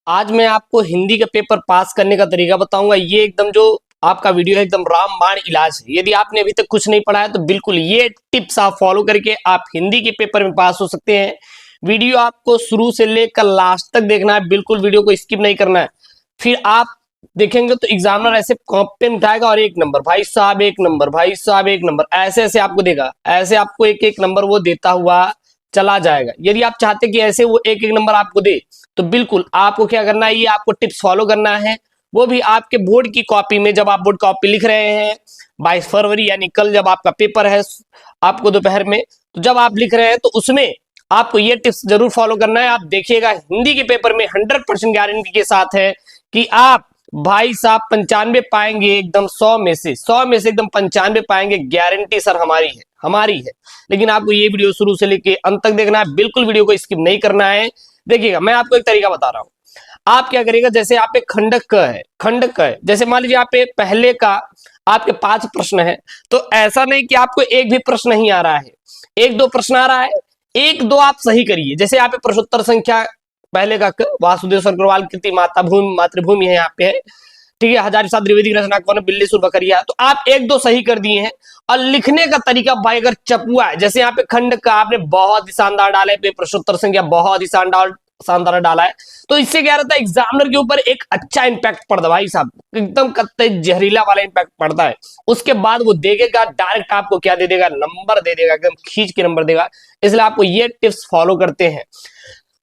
आज मैं आपको हिंदी का पेपर पास करने का तरीका बताऊंगा। ये एकदम जो आपका वीडियो है एकदम रामबाण इलाज है। यदि आपने अभी तक कुछ नहीं पढ़ा है तो बिल्कुल ये टिप्स आप फॉलो करके आप हिंदी के पेपर में पास हो सकते हैं। वीडियो आपको शुरू से लेकर लास्ट तक देखना है, बिल्कुल वीडियो को स्किप नहीं करना है। फिर आप देखेंगे तो एग्जामिनर ऐसे पेन उठाएगा और 1 नंबर भाई साहब, 1 नंबर भाई साहब, 1 नंबर, ऐसे ऐसे आपको देगा। ऐसे आपको एक एक नंबर वो देता हुआ चला जाएगा। यदि आप चाहते कि ऐसे वो एक एक नंबर आपको दे तो बिल्कुल आपको क्या करना है, ये आपको टिप्स फॉलो करना है। वो भी आपके बोर्ड की कॉपी में, जब आप बोर्ड कॉपी लिख रहे हैं 22 फरवरी यानी कल जब आपका पेपर है आपको दोपहर में, तो जब आप लिख रहे हैं तो उसमें आपको ये टिप्स जरूर फॉलो करना है। आप देखिएगा हिंदी के पेपर में 100% गारंटी के साथ है कि आप भाई साहब 95 पाएंगे, एकदम 100 में से एकदम 95 पाएंगे। गारंटी सर हमारी है। लेकिन आपको ये वीडियो शुरू से लेके अंत तक देखना है, बिल्कुल वीडियो को स्किप नहीं करना है। देखिएगा मैं आपको एक तरीका बता रहा हूं। आप क्या करिएगा, जैसे आप पे खंडक है, जैसे मान लीजिए आप पे पहले का आपके 5 प्रश्न है, तो ऐसा नहीं कि आपको एक भी प्रश्न नहीं आ रहा है, 1-2 प्रश्न आ रहा है, 1-2 आप सही करिए। जैसे यहाँ पे प्रश्नोत्तर संख्या पहले का वासुदेव सरग्रवाल कृति मातृभूमि है यहाँ पे है, ठीक है। हजारी साहब द्विवेदी रचना कौन है, बिल्ली सुर बकरिया, तो आप 1-2 सही कर दिए हैं। और लिखने का तरीका भाई अगर चपुआ है, जैसे यहाँ पे खंड का आपने बहुत ही शानदार डाला है, प्रश्नोत्तर संख्या बहुत ही शानदार डाला है, तो इससे क्या रहता है एग्जामिनर के ऊपर एक अच्छा इंपैक्ट पड़ता है भाई साहब, एकदम कत्ते जहरीला वाला इंपैक्ट पड़ता है। उसके बाद वो देखेगा डायरेक्ट आपको क्या दे देगा, नंबर दे देगा, एकदम खींच के नंबर देगा। इसलिए आपको ये टिप्स फॉलो करते हैं।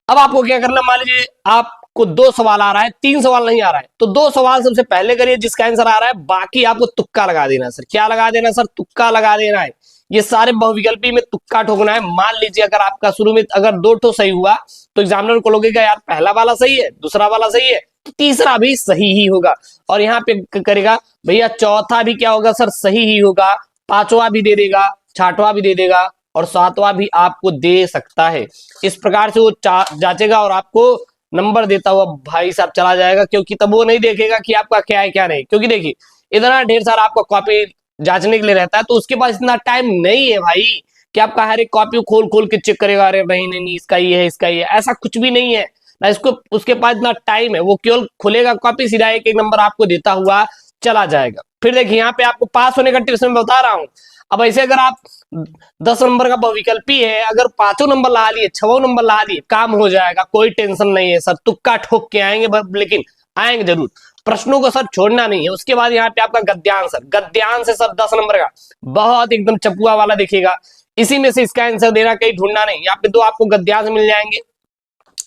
अब आपको क्या करना, मान लीजिए आपको 2 सवाल आ रहा है, 3 सवाल नहीं आ रहा है, तो 2 सवाल सबसे पहले करिए जिसका आंसर आ रहा है, बाकी आपको तुक्का लगा देना है। सर क्या लगा देना सर, तुक्का लगा देना है। ये सारे बहुविकल्पी में तुक्का ठोकना है। मान लीजिए अगर आपका शुरू में अगर 2 ठो सही हुआ तो एग्जामिनर को लगेगा यार पहला वाला सही है, दूसरा वाला सही है, तो तीसरा भी सही ही होगा। और यहाँ पे करेगा भैया चौथा भी क्या होगा सर, सही ही होगा, 5वां भी दे देगा, 6वां भी दे देगा और 7वां भी आपको दे सकता है। इस प्रकार से वो जांचेगा और आपको नंबर देता हुआ भाई साहब चला जाएगा। क्योंकि तब वो नहीं देखेगा कि आपका क्या है क्या नहीं, क्योंकि देखिए इतना ढेर सारा आपका कॉपी जांचने के लिए रहता है, तो उसके पास इतना टाइम नहीं है भाई कि आपका हर एक कॉपी खोल खोल के चेक करेगा, अरे नहीं नहीं नहीं इसका ये है, इसका ये है, ऐसा कुछ भी नहीं है ना। इसको उसके पास इतना टाइम है, वो केवल खोलेगा कॉपी, सीधा एक एक नंबर आपको देता हुआ चला जाएगा। फिर देखिए यहाँ पे आपको पास होने का टिप्स मैं बता रहा हूँ। अब ऐसे अगर आप 10 नंबर का बहुविकल्पी है, अगर 5 नंबर ला लिए, 6 नंबर ला लिए, काम हो जाएगा, कोई टेंशन नहीं है सर। तुक्का ठोक के आएंगे लेकिन आएंगे जरूर, प्रश्नों को सर छोड़ना नहीं है। उसके बाद यहाँ पे आपका गद्यांश है सर 10 नंबर का, बहुत एकदम चपुआ वाला दिखेगा। इसी में से इसका आंसर देना, कहीं ढूंढना नहीं। यहाँ पे 2 आपको गद्यांश मिल जाएंगे।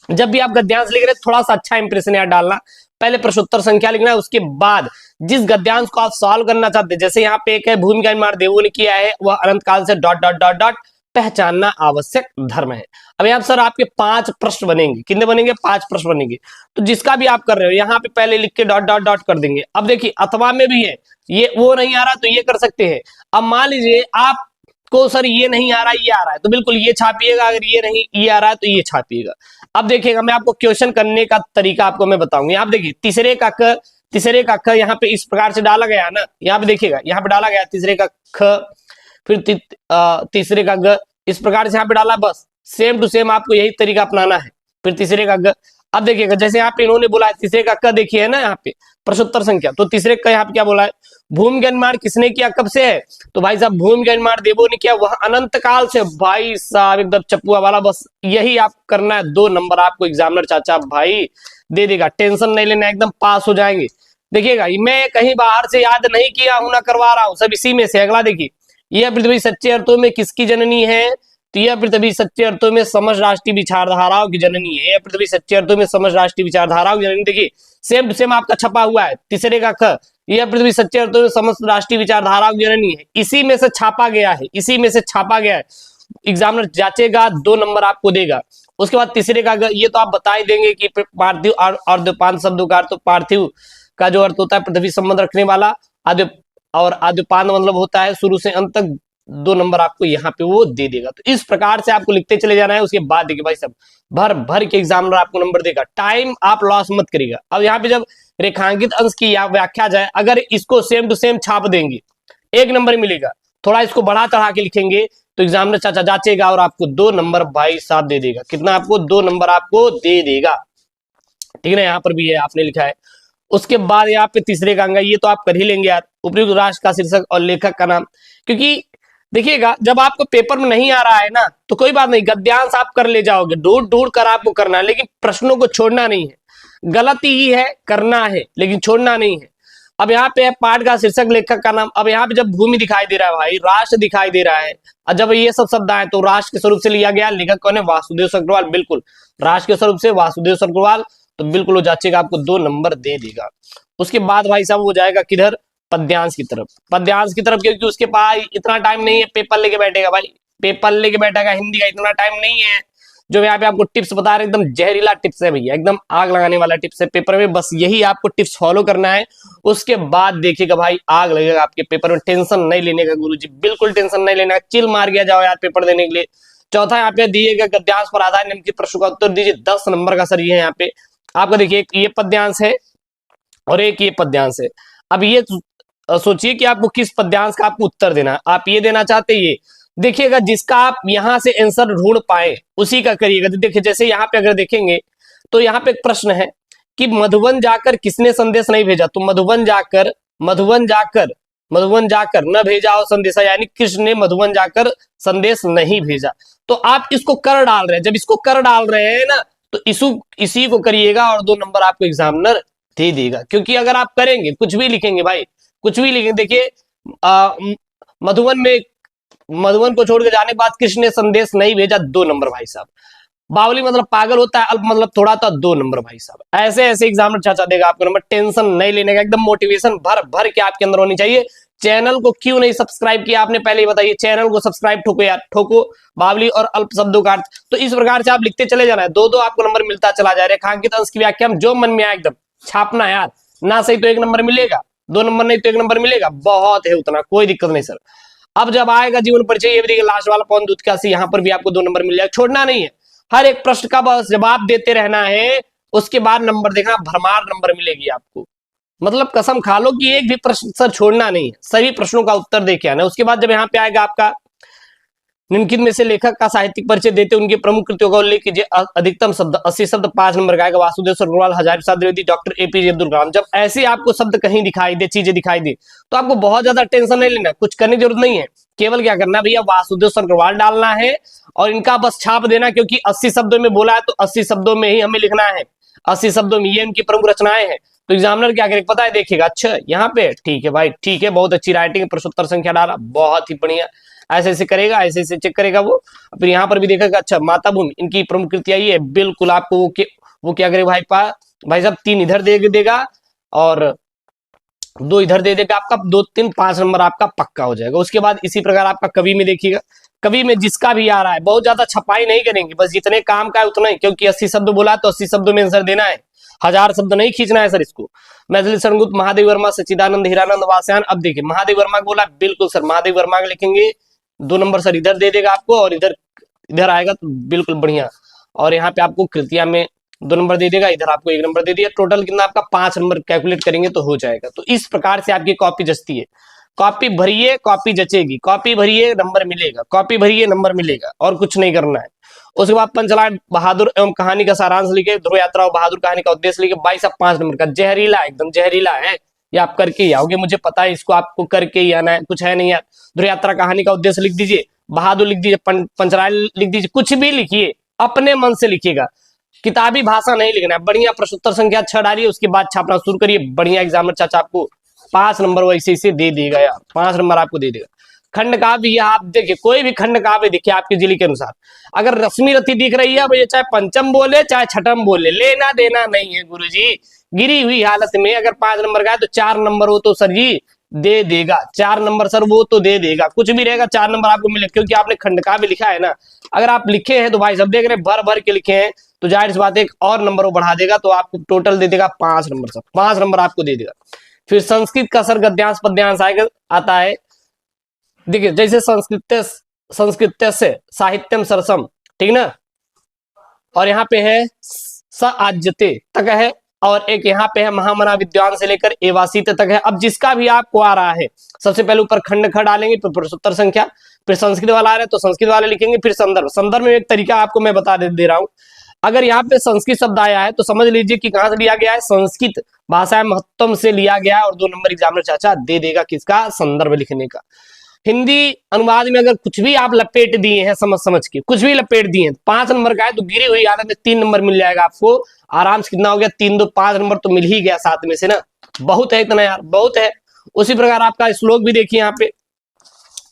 जब भी आप गद्यांश लिख रहे हैं थोड़ा सा अच्छा इंप्रेशन यार डालना, पहले प्रश्नोत्तर संख्या लिखना है, उसके बाद जिस गद्यांश को आप सॉल्व करना चाहते हैं, जैसे यहाँ पे एक है भूमिका निर्माण देवों ने किया है, वह अनंत काल से डॉट डॉट डॉट डॉट पहचानना आवश्यक धर्म है। अब यहाँ सर आपके 5 प्रश्न बनेंगे, कितने बनेंगे, 5 प्रश्न बनेंगे। तो जिसका भी आप कर रहे हो यहाँ पे पहले लिख के डॉट डॉट डॉट कर देंगे। अब देखिए अथवा में भी है, ये वो नहीं आ रहा तो ये कर सकते हैं। अब मान लीजिए आप को सर ये नहीं आ रहा, ये आ रहा है, तो बिल्कुल ये छापिएगा। अगर ये नहीं ये आ रहा है तो ये छापिएगा। अब देखिएगा मैं आपको क्वेश्चन करने का तरीका आपको मैं बताऊंगा। आप देखिए तीसरे का ख यहाँ पे इस प्रकार से डाला गया ना, यहाँ पे देखिएगा, यहाँ पे डाला गया तीसरे का ख, फिर तीसरे का ग, इस प्रकार से यहाँ पे डाला। बस सेम टू सेम आपको यही तरीका अपनाना है। फिर तीसरे का ग, अब देखिएगा जैसे यहाँ पे इन्होंने बोला है तीसरे का क, देखिए है ना यहाँ पे प्रश्नोत्तर संख्या, तो तीसरे का यहाँ पे क्या बोला है, भूमि का निर्माण किसने किया, कब से है, तो भाई साहब भूमि का निर्माण देवों ने किया, वह अनंत काल से। भाई साहब एकदम चपुआ वाला, बस यही आप करना है। 2 नंबर आपको एग्जामिनर चाचा भाई दे देगा, टेंशन नहीं लेना, एकदम पास हो जाएंगे। देखिएगा मैं कहीं बाहर से याद नहीं किया हूं ना करवा रहा हूं, सब इसी में से। अगला देखिए, यह पृथ्वी सच्चे अर्थों में किसकी जननी है, तो यह पृथ्वी सच्चे अर्थों में समझ राष्ट्रीय विचारधाराओं की जननी है। यह पृथ्वी सच्चे अर्थों में समझ राष्ट्रीय विचारधाराओं की जननी। देखिए सेम टू सेम आपका छपा हुआ है। तीसरे का ख, यह पृथ्वी सच्चे अर्थों में समस्त राष्ट्रीय विचारधाराओं की जननी है, इसी में से छापा गया है, इसी में से छापा गया है। एग्जामिनर जांचेगा, 2 नंबर आपको देगा। उसके बाद तीसरे का ये तो आप बता ही देंगे कि पार्थिव और द्योपांत शब्दों का अर्थ, तो पार्थिव का जो अर्थ होता है पृथ्वी संबंध रखने वाला, और आद्योपांत मतलब होता है शुरू से अंत तक। 2 नंबर आपको यहाँ पे वो दे देगा। तो इस प्रकार से आपको लिखते चले जाना है। उसके बाद देखिए भाई सब भर भर के एग्जामिनर आपको नंबर देगा, टाइम आप लॉस मत करिएगा। अब यहाँ पे जब रेखांकित अंश की व्याख्या जाए, अगर इसको सेम टू सेम छाप देंगे 1 नंबर मिलेगा। थोड़ा इसको बढ़ा चढ़ा के लिखेंगे तो एग्जामिनर चाचा जांचेगा और आपको 2 नंबर भाई साहब दे देगा। कितना आपको, 2 नंबर आपको दे देगा। ठीक है ना, यहाँ पर भी है आपने लिखा है। उसके बाद यहाँ पे तीसरे का अंग, ये तो आप कर ही लेंगे यार, उपयुक्त राष्ट्र का शीर्षक और लेखक का नाम। क्योंकि देखिएगा जब आपको पेपर में नहीं आ रहा है ना तो कोई बात नहीं, गद्यांश आप कर ले जाओगे, ढूंढ ढूंढ कर आपको करना है, लेकिन प्रश्नों को छोड़ना नहीं है। गलती ही है, करना है लेकिन छोड़ना नहीं है। अब यहाँ पे है पाठ का शीर्षक, लेखक का नाम। अब यहाँ पे जब भूमि दिखाई दे रहा है भाई, राष्ट्र दिखाई दे रहा है, और जब ये सब शब्द आए तो राष्ट्र के स्वरूप से लिया गया। लेखक कौन है? वासुदेव अग्रवाल। बिल्कुल राष्ट्र के स्वरूप से वासुदेव अग्रवाल, तो बिल्कुल वो जांचेगा, आपको 2 नंबर दे देगा। उसके बाद भाई साहब वो जाएगा किधर? पद्यांश की तरफ। पद्यांश की तरफ क्योंकि उसके पास इतना टाइम नहीं है, पेपर लेके बैठेगा भाई, पेपर लेके बैठेगा, हिंदी का इतना टाइम नहीं है। जो यहाँ पे आपको टिप्स बता रहे एकदम जहरीला टिप्स है भैया, एकदम आग लगाने वाला टिप्स है पेपर में, बस यही आपको टिप्स फॉलो करना है। उसके बाद देखिएगा भाई आग लगेगा आपके पेपर में। टेंशन नहीं लेने का गुरुजी, बिल्कुल टेंशन नहीं लेने का, चिल मार गया जाओ यार पेपर देने के लिए। चौथा यहाँ पे दिएगा गद्यांश पर आधारित निम्नलिखित प्रश्न का उत्तर दीजिए, 10 नंबर का सर ये है। यहाँ पे आपका देखिए एक ये पद्यांश है और एक ये पद्यांश है। अब ये सोचिए कि आपको किस पद्यांश का आपको उत्तर देना है। आप ये देना चाहते हैं, ये देखिएगा जिसका आप यहां से आंसर ढूंढ पाए उसी का करिएगा। तो देखिए जैसे यहाँ पे अगर देखेंगे तो यहाँ पे एक प्रश्न है कि मधुबन जाकर किसने संदेश नहीं भेजा, तो मधुबन जाकर न भेजा हो संदेशा, यानी कृष्ण ने मधुबन जाकर संदेश नहीं भेजा। तो आप इसको कर डाल रहे हैं, जब इसको कर डाल रहे हैं ना तो इसी को करिएगा और 2 नंबर आपको एग्जामिनर दे देगा। क्योंकि अगर आप करेंगे, कुछ भी लिखेंगे भाई, कुछ भी लिखेंगे, देखिए मधुबन को छोड़ के जाने के बाद कृष्ण ने संदेश नहीं भेजा, 2 नंबर भाई साहब। बावली मतलब पागल होता है, अल्प मतलब थोड़ा, था 2 नंबर भाई साहब। ऐसे ऐसे एग्जामिनर चाचा देगा आपको नंबर, टेंशन नहीं लेने का, एकदम मोटिवेशन भर भर के आपके अंदर होनी चाहिए। चैनल को क्यों नहीं सब्सक्राइब किया आपने, पहले ही बताइए। चैनल को सब्सक्राइब ठोको यार, ठोको। बावली और अल्प शब्दों का अर्थ, तो इस प्रकार से आप लिखते चले जाना है, 2-2 आपको नंबर मिलता चला जाए। रेखांकित अंश की व्याख्या जो मन में आए एकदम छापना यार, ना सही तो 1 नंबर मिलेगा, 2 नंबर नहीं तो 1 नंबर मिलेगा, बहुत है उतना, कोई दिक्कत नहीं सर। अब जब आएगा जीवन परिचय, ये भी देखिए लास्ट वाला पौन दूध का सी, यहाँ पर भी आपको 2 नंबर मिल जाएगा, छोड़ना नहीं है। हर एक प्रश्न का बस जवाब देते रहना है, उसके बाद नंबर देखना, भरमार नंबर मिलेगी आपको। मतलब कसम खा लो कि एक भी प्रश्न सर छोड़ना नहीं है, सभी प्रश्नों का उत्तर देके आना। उसके बाद जब यहाँ पे आएगा आपका निम्नलिखित में से लेखक का साहित्यिक परिचय देते उनकी प्रमुख कृतियों का उल्लेख कीजिए। अधिकतम शब्द 80 शब्द, 5 नंबर का आएगा। Vasudev Agarwal, Hazari Prasad Dwivedi, doctor APJ Abdul Kalam. जब ऐसे आपको शब्द कहीं दिखाई दे, चीजें दिखाई दे, तो आपको बहुत ज्यादा टेंशन नहीं लेना, कुछ करने की जरूरत नहीं है। केवल क्या करना भैया, वासुदेव अग्रवाल डालना है और इनका बस छाप देना, क्योंकि 80 शब्दों में बोला है तो 80 शब्दों में ही हमें लिखना है। 80 शब्दों में ये इनकी प्रमुख रचनाएं हैं। तो एग्जामिनर क्या करेगा पता है, देखिएगा अच्छा यहाँ पे ठीक है भाई, ठीक है, बहुत अच्छी राइटिंग, प्रश्नोत्तर संख्या डाला, बहुत ही बढ़िया, ऐसे ऐसे करेगा, ऐसे ऐसे चेक करेगा वो। फिर यहाँ पर भी देखेगा अच्छा माता भूमि इनकी प्रमुख कृतियां ये है, बिल्कुल आपको वो क्या करेगा भाई साहब 3 इधर दे देगा और 2 इधर दे देगा, आपका 2, 3, 5 नंबर आपका पक्का हो जाएगा। उसके बाद इसी प्रकार आपका कवि में देखिएगा, कवि में जिसका भी आ रहा है, बहुत ज्यादा छपाई नहीं करेंगे, बस जितने काम का है उतना ही, क्योंकि 80 शब्द बोला तो 80 शब्दों में आंसर देना है, 1000 शब्द नहीं खींचना है सर इसको। मैथिली शरणगुप्त, महादेव वर्मा, सच्चिदानंद, हीरानंद, वासयान। अब देखिए महादेव वर्मा बोला, बिल्कुल सर महादेव वर्मा का लिखेंगे, 2 नंबर सर इधर दे देगा आपको और इधर आएगा तो बिल्कुल बढ़िया। और यहाँ पे आपको कृतियां में 2 नंबर दे देगा, इधर आपको 1 नंबर दे दिया, टोटल कितना आपका 5 नंबर कैलकुलेट करेंगे तो हो जाएगा। तो इस प्रकार से आपकी कॉपी जचती है। कॉपी भरिए, कॉपी जचेगी, कॉपी भरिए नंबर मिलेगा, कॉपी भरिए नंबर मिलेगा, और कुछ नहीं करना है। उसके बाद पंचलाट बहादुर एवं कहानी का सारांश लिखे, ध्रुव यात्रा और बहादुर कहानी का उद्देश्य लिखे, 22 अब 5 नंबर का, जहरीला एकदम जहरीला है, ये आप करके ही आओगे, मुझे पता है इसको आपको करके ही आना है, कुछ है नहीं यार। ध्रुव यात्रा कहानी का उद्देश्य लिख दीजिए, बहादुर लिख दीजिए, पंचलाट लिख दीजिए, कुछ भी लिखिए, अपने मन से लिखिएगा, किताबी भाषा नहीं लिखना है। बढ़िया प्रश्नोत्तर संख्या 6 डालिए, उसके बाद छापना शुरू करिए, बढ़िया एग्जामिनर चाचा आपको 5 नंबर वैसे इसे दे देगा यार, 5 नंबर आपको दे देगा। खंड काव्य, यह आप देखिए कोई भी खंड काव्य देखिए आपके जिले के अनुसार, अगर रश्मि रथी दिख रही है भैया, चाहे पंचम बोले चाहे छठम बोले, लेना देना नहीं है गुरुजी। गिरी हुई हालत में अगर 5 नंबर का है तो 4 नंबर वो तो सर जी दे देगा, 4 नंबर सर वो तो दे देगा, कुछ भी रहेगा 4 नंबर आपको मिले, क्योंकि आपने खंड काव्य लिखा है ना। अगर आप लिखे हैं तो भाई सब देख रहे भर भर के लिखे हैं, तो जाहिर सी बात है एक और नंबर वो बढ़ा देगा, तो आपको टोटल दे देगा 5 नंबर सर, 5 नंबर आपको दे देगा। फिर संस्कृत का सर गद्यांश पद्यांश आता है, देखिए जैसे संस्कृत से साहित्यम सरसम, ठीक ना, और यहाँ पे है स आज्यते तक है, और एक यहाँ पे है महामना विद्वान से लेकर एवासीते तक है। अब जिसका भी आपको आ रहा है, सबसे पहले ऊपर खंड ख डालेंगे, फिर प्रश्नोत्तर संख्या, फिर संस्कृत वाला आ रहा है तो संस्कृत वाले लिखेंगे, फिर संदर्भ। संदर्भ में एक तरीका आपको मैं बता दे रहा हूं, अगर यहाँ पे संस्कृत शब्द आया है तो समझ लीजिए कि कहां से लिया गया है, संस्कृत भाषा महत्तम से लिया गया है, और 2 नंबर एग्जामिनर चाचा दे देगा किसका, संदर्भ लिखने का। हिंदी अनुवाद में अगर कुछ भी आप लपेट दिए हैं समझ समझ के, कुछ भी लपेट दिए हैं, 5 नंबर का है तो गिरी हुई आदत में 3 नंबर मिल जाएगा आपको आराम से। कितना हो गया, 3 2 5 नंबर तो मिल ही गया 7 में से ना, बहुत है इतना यार, बहुत है। उसी प्रकार आपका श्लोक भी देखिए, यहाँ पे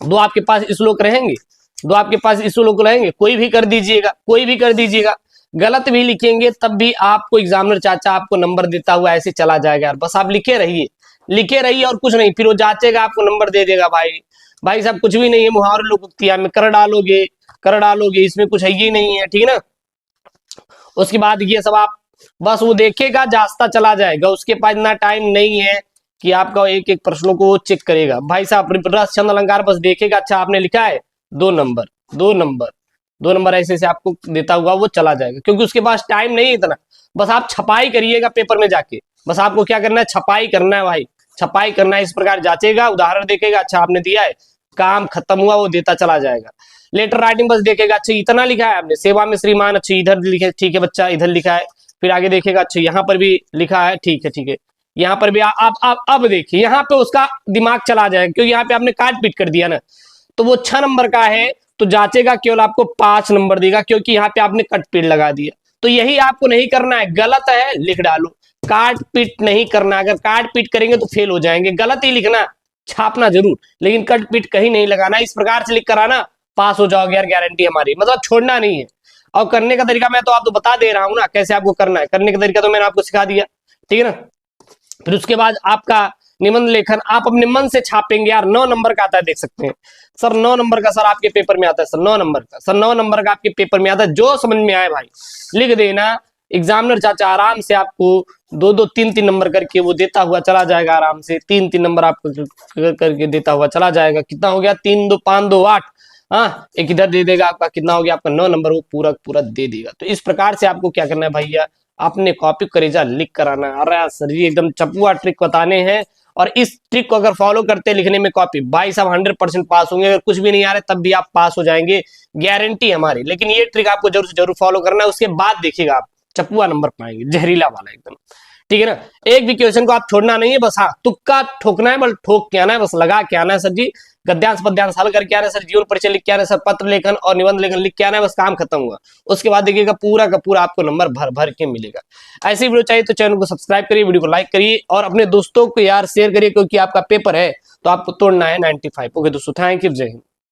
2 आपके पास श्लोक रहेंगे, 2 आपके पास श्लोक रहेंगे, कोई भी कर दीजिएगा, कोई भी कर दीजिएगा। गलत भी लिखेंगे तब भी आपको एग्जामिनर चाचा आपको नंबर देता हुआ ऐसे चला जाएगा यार। बस आप लिखे रहिए, लिखे रहिए और कुछ नहीं, फिर वो जांचेगा आपको नंबर दे देगा। भाई साहब कुछ भी नहीं है, मुहावरे लोकोक्तियां में कर डालोगे, इसमें कुछ है ही नहीं है, ठीक है ना। उसके बाद ये सब आप बस वो देखेगा, जांचता चला जाएगा, उसके पास इतना टाइम नहीं है कि आपका एक एक प्रश्नों को वो चेक करेगा। भाई साहब रस छंद अलंकार बस देखेगा, अच्छा आपने लिखा है 2 नंबर 2 नंबर 2 नंबर ऐसे से आपको देता हुआ वो चला जाएगा, क्योंकि उसके पास टाइम नहीं है इतना। बस आप छपाई करिएगा पेपर में जाके, बस आपको क्या करना है, छपाई करना है भाई, छपाई करना है। इस प्रकार जांचेगा, उदाहरण देखेगा, अच्छा आपने दिया है, काम खत्म हुआ, वो देता चला जाएगा। लेटर राइटिंग बस देखेगा, अच्छा इतना लिखा है आपने, सेवा में श्रीमान, अच्छा इधर लिखे, ठीक है बच्चा इधर लिखा है। फिर आगे देखेगा, अच्छा यहाँ पर भी लिखा है, ठीक है, यहाँ पर भी आप अब देखिए, यहाँ पे उसका दिमाग चला जाएगा, क्योंकि यहाँ पे आपने काट पीट कर दिया ना, तो वो 6 नंबर का है तो जांचेगा केवल आपको 5 नंबर देगा, क्योंकि यहाँ पे आपने कट पीट लगा दिया। तो यही आपको नहीं करना है, गलत है लिख डालो, काट पीट नहीं करना। अगर काट पीट करेंगे तो फेल हो जाएंगे, गलत ही लिखना, छापना जरूर, लेकिन कट पीट कहीं नहीं लगाना। इस प्रकार से लिख कर आना, पास हो जाओगे यार, गारंटी हमारी, मतलब छोड़ना नहीं है। और करने का तरीका मैं तो आपको बता दे रहा हूं ना, कैसे आपको करना है, करने का तरीका तो मैंने आपको सिखा दिया, ठीक है ना। फिर उसके बाद आपका निबंध लेखन आप अपने मन से छापेंगे यार। 9 नंबर का आता है, देख सकते हैं सर 9 नंबर का सर आपके पेपर में आता है, सर 9 नंबर का, सर 9 नंबर का आपके पेपर में आता है। जो समझ में आए भाई लिख देना, एग्जामिनर चाचा आराम से आपको 2-2 3-3 नंबर करके वो देता हुआ चला जाएगा, आराम से 3-3 नंबर आपको करके देता हुआ चला जाएगा। कितना हो गया, 3 2 5 2 8, हाँ एक इधर दे देगा आपका, कितना हो गया आपका 9 नंबर, वो पूरा पूरा दे देगा। तो इस प्रकार से आपको क्या करना है भैया, अपने कॉपी करेजा लिख कर आना। अरे सर जी एकदम चपुआ ट्रिक बताने हैं, और इस ट्रिक को अगर फॉलो करते लिखने में कॉपी, भाई साहब 100% पास होंगे। अगर कुछ भी नहीं आ रहा तब भी आप पास हो जाएंगे, गारंटी हमारी। लेकिन ये ट्रिक आपको जरूर से जरूर फॉलो करना है, उसके बाद देखिएगा आप चपुआ नंबर पाएंगे, जहरीला वाला एकदम, ठीक है ना। एक भी क्वेश्चन को आप छोड़ना नहीं है, बस हाँ तुक्का ठोकना है, बस ठोक के आना है, बस लगा के आना है। सर जी गद्यांश पद्यांश हल करके आना है, सर जीवन परिचय लिख के आना है, सर पत्र लेखन और निबंध लेखन लिख के आना है, बस काम खत्म हुआ। उसके बाद देखिएगा पूरा का पूरा आपको नंबर भर भर के मिलेगा। ऐसी वीडियो चाहिए तो चैनल को सब्सक्राइब करिए, वीडियो को लाइक करिए और अपने दोस्तों को यार शेयर करिए, क्योंकि आपका पेपर है तो आपको तोड़ना है 95। ओके दोस्तों, थैंक यू, जय हिंद।